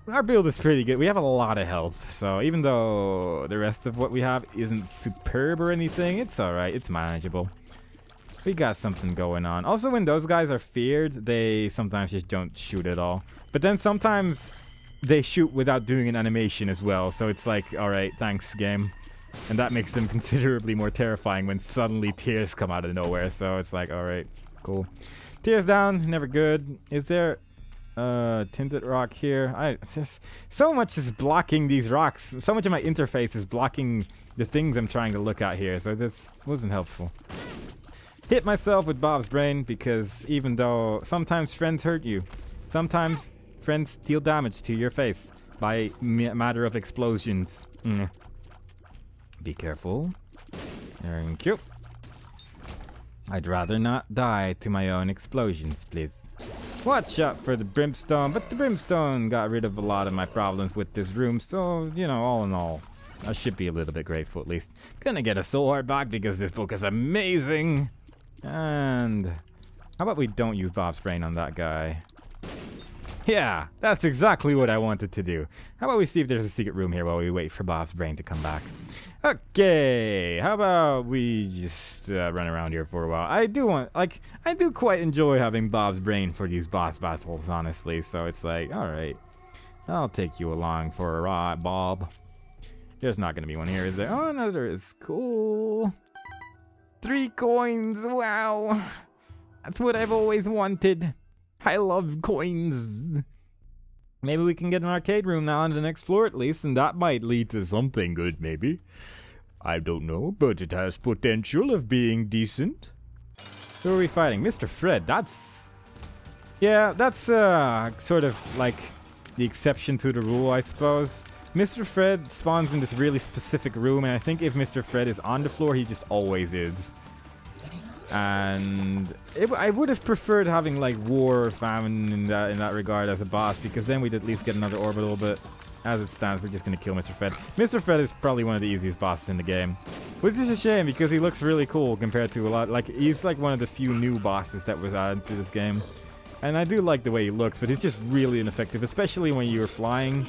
our build is pretty good. We have a lot of health, so even though the rest of what we have isn't superb or anything, it's alright. It's manageable. We got something going on. Also, when those guys are feared, they sometimes just don't shoot at all. But then sometimes they shoot without doing an animation as well. So it's like, alright, thanks, game. And that makes them considerably more terrifying when suddenly tears come out of nowhere. So it's like, alright, cool. Tears down, never good. Is there tinted rock here? Just so much is blocking these rocks. So much of my interface is blocking the things I'm trying to look at here. So this wasn't helpful. hit myself with Bob's brain because even though sometimes friends hurt you, sometimes friends deal damage to your face by matter of explosions. Be careful. Thank you. I'd rather not die to my own explosions, please. Watch out for the brimstone, but the brimstone got rid of a lot of my problems with this room, so, you know, all in all, I should be a little bit grateful at least. Gonna get a soul heart back because this book is amazing. And how about we don't use Bob's brain on that guy? Yeah, that's exactly what I wanted to do. How about we see if there's a secret room here while we wait for Bob's brain to come back? Okay, how about we just run around here for a while? I do quite enjoy having Bob's brain for these boss battles, honestly. So it's like, alright, I'll take you along for a ride, Bob. There's not going to be one here, is there? Oh, no, there is. Cool. 3 coins, wow. That's what I've always wanted. I love coins. Maybe we can get an arcade room now on the next floor at least, and that might lead to something good, maybe. I don't know, but it has potential of being decent. Who are we fighting? Mr. Fred, that's... Yeah, that's sort of like the exception to the rule, I suppose. Mr. Fred spawns in this really specific room, and I think if Mr. Fred is on the floor, he just always is. And I would have preferred having like War or Famine in that regard as a boss, because then we'd at least get another orbital, but as it stands, we're just going to kill Mr. Fred. Mr. Fred is probably one of the easiest bosses in the game, which is a shame because he looks really cool compared to a lot. Like, he's like one of the few new bosses that was added to this game. And I do like the way he looks, but he's just really ineffective, especially when you're flying,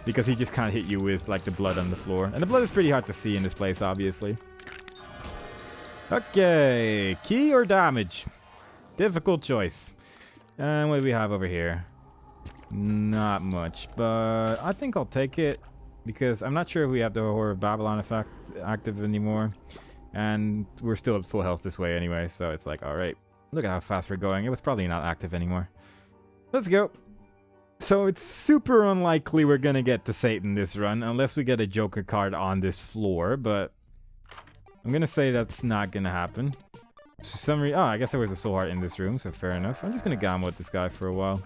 because he just can't hit you with like the blood on the floor. And the blood is pretty hard to see in this place, obviously. Okay, key or damage? Difficult choice. And what do we have over here? Not much, but I think I'll take it because I'm not sure if we have the Horror of Babylon effect active anymore. And we're still at full health this way anyway, so it's like, alright. Look at how fast we're going. It was probably not active anymore. Let's go. So it's super unlikely we're gonna get to Satan this run unless we get a Joker card on this floor, but I'm gonna say that's not gonna happen. For some reason, oh, I guess there was a soul heart in this room, so fair enough. I'm just gonna gamble with this guy for a while.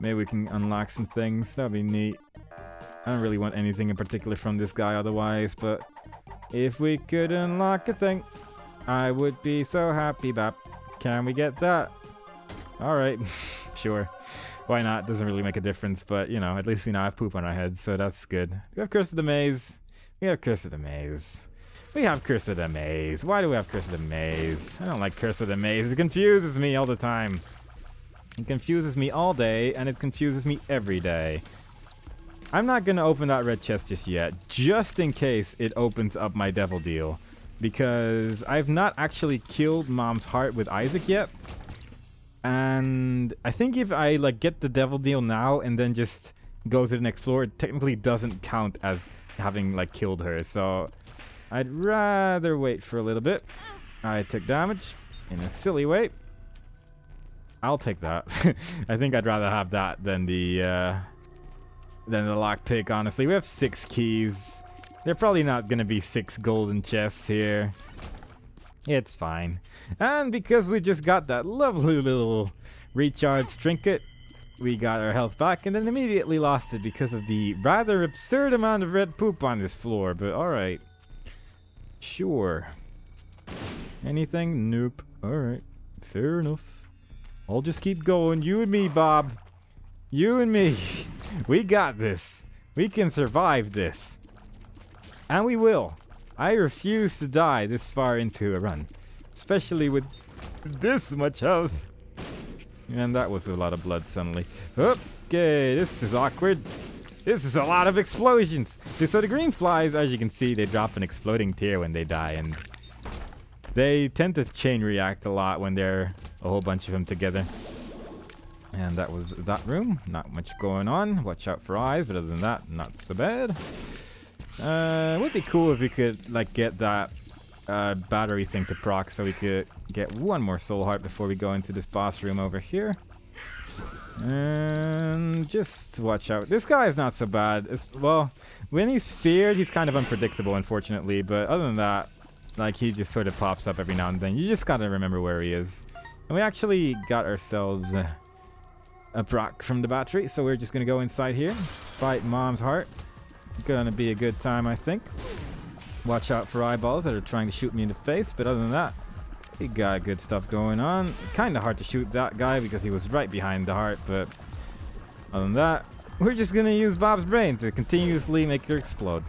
Maybe we can unlock some things. That'd be neat. I don't really want anything in particular from this guy otherwise, but if we could unlock a thing, I would be so happy, Bap. Can we get that? Alright, sure. Why not? Doesn't really make a difference, but, you know, at least we now have poop on our heads, so that's good. We have Curse of the Maze. We have Curse of the Maze. We have Curse of the Maze. Why do we have Curse of the Maze? I don't like Curse of the Maze. It confuses me all the time. It confuses me all day, and it confuses me every day. I'm not going to open that red chest just yet, just in case it opens up my devil deal. Because I've not actually killed Mom's heart with Isaac yet. And I think if I like get the devil deal now and then just go to the next floor, it technically doesn't count as having like killed her. So I'd rather wait for a little bit. I took damage in a silly way. I'll take that. I think I'd rather have that than the lockpick, honestly. We have 6 keys. They're probably not going to be 6 golden chests here. It's fine. And because we just got that lovely little recharge trinket, we got our health back and then immediately lost it because of the rather absurd amount of red poop on this floor. But alright. Sure. Anything? Nope. Alright. Fair enough. I'll just keep going. You and me, Bob. You and me. We got this. We can survive this. And we will. I refuse to die this far into a run. Especially with this much health. And that was a lot of blood suddenly. Okay, this is awkward. This is a lot of explosions. So the green flies, as you can see, they drop an exploding tear when they die. And they tend to chain react a lot when they're a whole bunch of them together. And that was that room. Not much going on. Watch out for eyes, but other than that, not so bad. It would be cool if we could like get that battery thing to proc so we could get one more soul heart before we go into this boss room over here. And just watch out. This guy is not so bad. Well, when he's feared, he's kind of unpredictable, unfortunately. But other than that, Like, he just sort of pops up every now and then. You just gotta remember where he is. And we actually got ourselves a proc from the battery, so we're just gonna go inside here, fight Mom's Heart. Gonna be a good time, I think. Watch out for eyeballs that are trying to shoot me in the face, but other than that, we got good stuff going on. Kinda hard to shoot that guy because he was right behind the heart, but other than that, we're just gonna use Bob's Brain to continuously make her explode.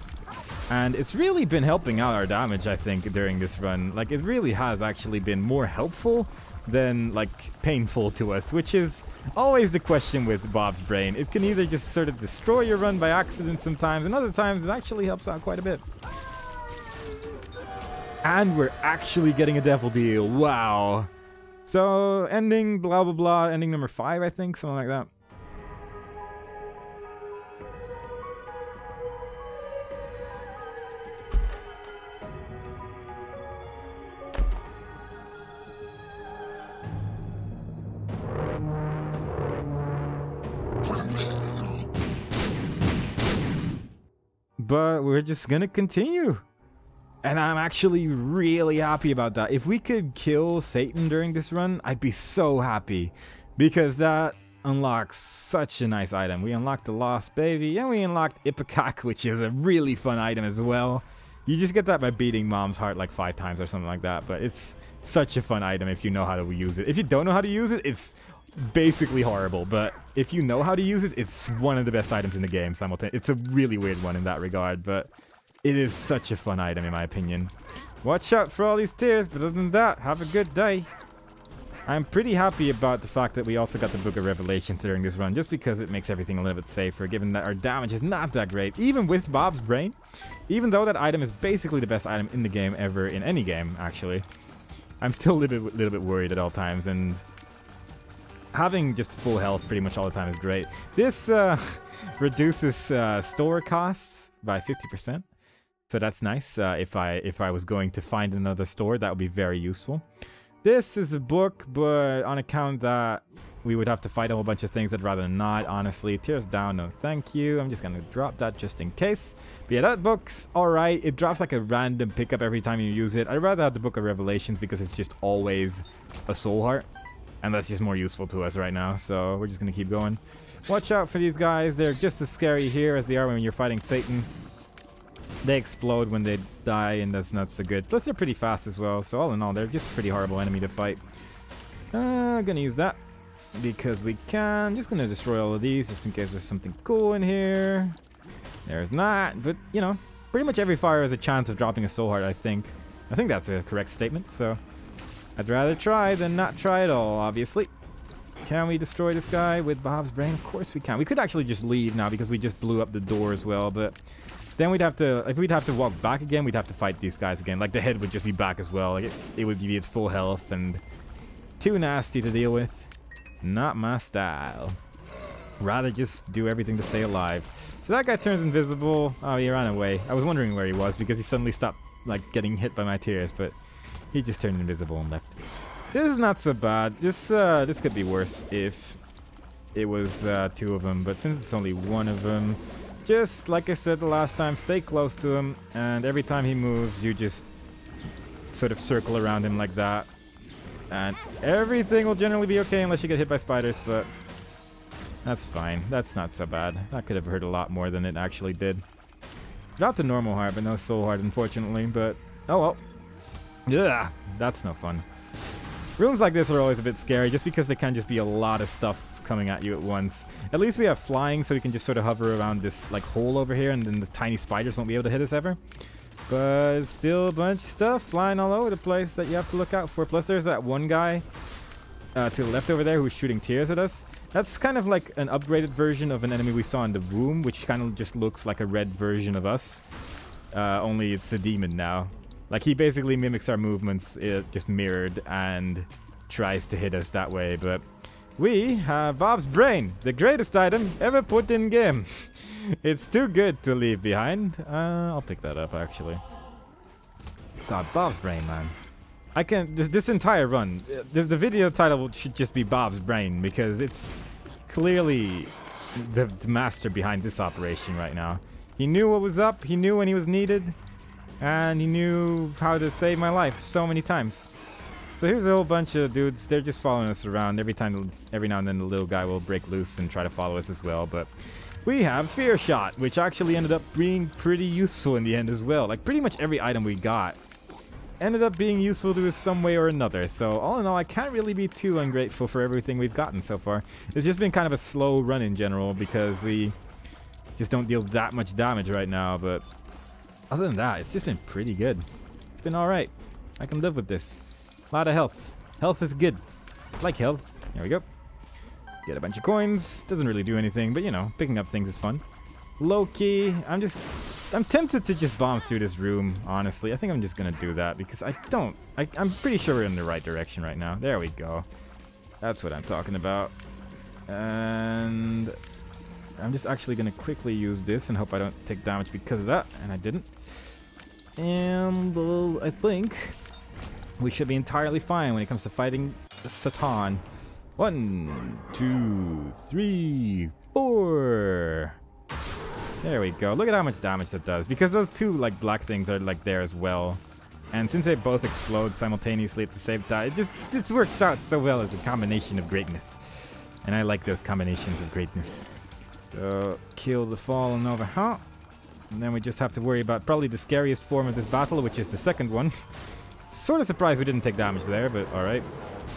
And it's really been helping out our damage, I think, during this run. Like, it really has actually been more helpful than, like, painful to us, which is always the question with Bob's Brain. It can either just sort of destroy your run by accident sometimes, and other times it actually helps out quite a bit. And we're actually getting a devil deal. Wow. So, ending, blah, blah, blah. Ending number 5, I think. Something like that. But we're just gonna continue. And I'm actually really happy about that. If we could kill Satan during this run, I'd be so happy. Because that unlocks such a nice item. We unlocked the Lost Baby, and we unlocked Ipecac, which is a really fun item as well. You just get that by beating Mom's Heart like 5 times or something like that. But it's such a fun item if you know how to use it. If you don't know how to use it, it's basically horrible, but if you know how to use it, it's one of the best items in the game simultaneously. It's a really weird one in that regard, but it is such a fun item in my opinion. Watch out for all these tears, but other than that, have a good day. I'm pretty happy about the fact that we also got the Book of Revelations during this run, just because it makes everything a little bit safer, given that our damage is not that great, even with Bob's Brain. Even though that item is basically the best item in the game ever, in any game, actually. I'm still a little bit worried at all times, and having just full health pretty much all the time is great. This reduces store costs by 50%, so that's nice. If I was going to find another store, that would be very useful. This is a book, but on account that we would have to fight a whole bunch of things, I'd rather not, honestly. Tears down, no thank you. I'm just gonna drop that just in case. But yeah, that book's alright. It drops like a random pickup every time you use it. I'd rather have the Book of Revelations because it's just always a soul heart. And that's just more useful to us right now, so we're just gonna keep going. Watch out for these guys. They're just as scary here as they are when you're fighting Satan. They explode when they die, and that's not so good. Plus, they're pretty fast as well, so all in all, they're just a pretty horrible enemy to fight. Gonna use that because we can. Just gonna destroy all of these just in case there's something cool in here. There's not, but, you know, pretty much every fire has a chance of dropping a soul heart, I think. I think that's a correct statement, so I'd rather try than not try at all, obviously. Can we destroy this guy with Bob's Brain? Of course we can. We could actually just leave now because we just blew up the door as well, but then we'd have to, if we'd have to walk back again, we'd have to fight these guys again. Like, the head would just be back as well. Like, it would be at full health and too nasty to deal with. Not my style. Rather just do everything to stay alive. So that guy turns invisible. Oh, he ran away. I was wondering where he was because he suddenly stopped, like, getting hit by my tears, but he just turned invisible and left. This is not so bad. This could be worse if it was 2 of them, but since it's only 1 of them, just like I said the last time, stay close to him, and every time he moves, you just sort of circle around him like that, and everything will generally be okay unless you get hit by spiders, but that's fine. That's not so bad. That could have hurt a lot more than it actually did. Got the normal heart, but no soul heart, unfortunately, but oh well. Yeah, that's no fun. Rooms like this are always a bit scary just because there can just be a lot of stuff coming at you at once. At least we have flying, so we can just sort of hover around this like hole over here, and then the tiny spiders won't be able to hit us ever. But still a bunch of stuff flying all over the place that you have to look out for. Plus there's that one guy to the left over there who's shooting tears at us. That's kind of like an upgraded version of an enemy we saw in the womb, which kind of just looks like a red version of us. Only it's a demon now. Like, he basically mimics our movements, just mirrored, and tries to hit us that way. But we have Bob's Brain, the greatest item ever put in game. It's too good to leave behind. I'll pick that up, actually. God, Bob's Brain, man. I can this entire run. The video title should just be Bob's Brain, because it's clearly the master behind this operation right now. He knew what was up. He knew when he was needed. And he knew how to save my life so many times. So here's a whole bunch of dudes. They're just following us around. Every now and then the little guy will break loose and try to follow us as well. But we have Fear Shot, which actually ended up being pretty useful in the end as well. Like pretty much every item we got ended up being useful to us some way or another. So all in all, I can't really be too ungrateful for everything we've gotten so far. It's just been kind of a slow run in general because we just don't deal that much damage right now. But other than that, it's just been pretty good. It's been alright. I can live with this. A lot of health. Health is good. I like health. There we go. Get a bunch of coins. Doesn't really do anything, but you know, picking up things is fun. Low key, I'm tempted to just bomb through this room, honestly. I think I'm just gonna do that because I'm pretty sure we're in the right direction right now. There we go. That's what I'm talking about. And I'm just actually gonna quickly use this and hope I don't take damage because of that. And I didn't. And I think we should be entirely fine when it comes to fighting Satan. 1, 2, 3, 4. There we go. Look at how much damage that does. Because those two like black things are like there as well. And since they both explode simultaneously at the same time, it just works out so well as a combination of greatness. And I like those combinations of greatness. So kill the fallen over here. And then we just have to worry about probably the scariest form of this battle, which is the second one. Sort of surprised we didn't take damage there, but alright.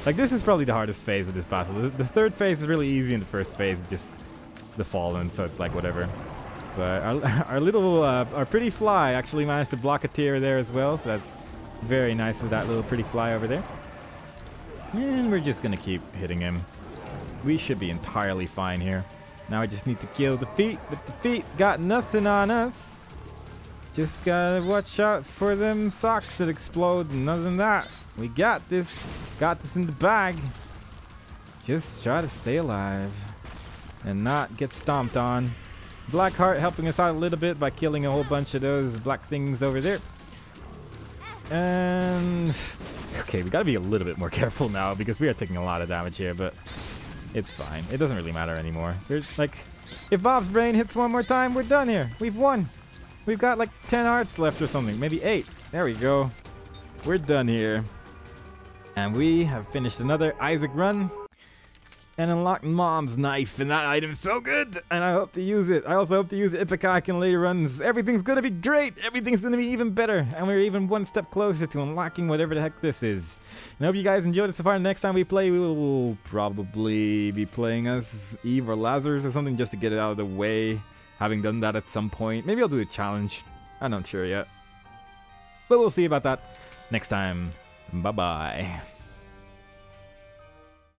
Like, this is probably the hardest phase of this battle. The third phase is really easy, and the first phase is just the fallen, so it's like whatever. But our pretty fly actually managed to block a tier there as well, so that's very nice of that little pretty fly over there. And we're just gonna keep hitting him. We should be entirely fine here. Now I just need to kill the feet, but the feet got nothing on us. Just gotta watch out for them socks that explode, and other than that, we got this. Got this in the bag. Just try to stay alive and not get stomped on. Blackheart helping us out a little bit by killing a whole bunch of those black things over there. And okay, we gotta be a little bit more careful now because we are taking a lot of damage here, but it's fine. It doesn't really matter anymore. There's like, if Bob's brain hits one more time, we're done here. We've won. We've got like 10 hearts left or something, maybe 8. There we go. We're done here. And we have finished another Isaac run and unlocked Mom's knife, and that item's so good, and I hope to use it. I also hope to use Ipecac in later runs. Everything's gonna be great. Everything's gonna be even better, and we're even one step closer to unlocking whatever the heck this is. And I hope you guys enjoyed it so far. Next time we play, we will probably be playing as Eve or Lazarus or something just to get it out of the way. Having done that at some point. Maybe I'll do a challenge. I'm not sure yet. But we'll see about that next time. Bye-bye.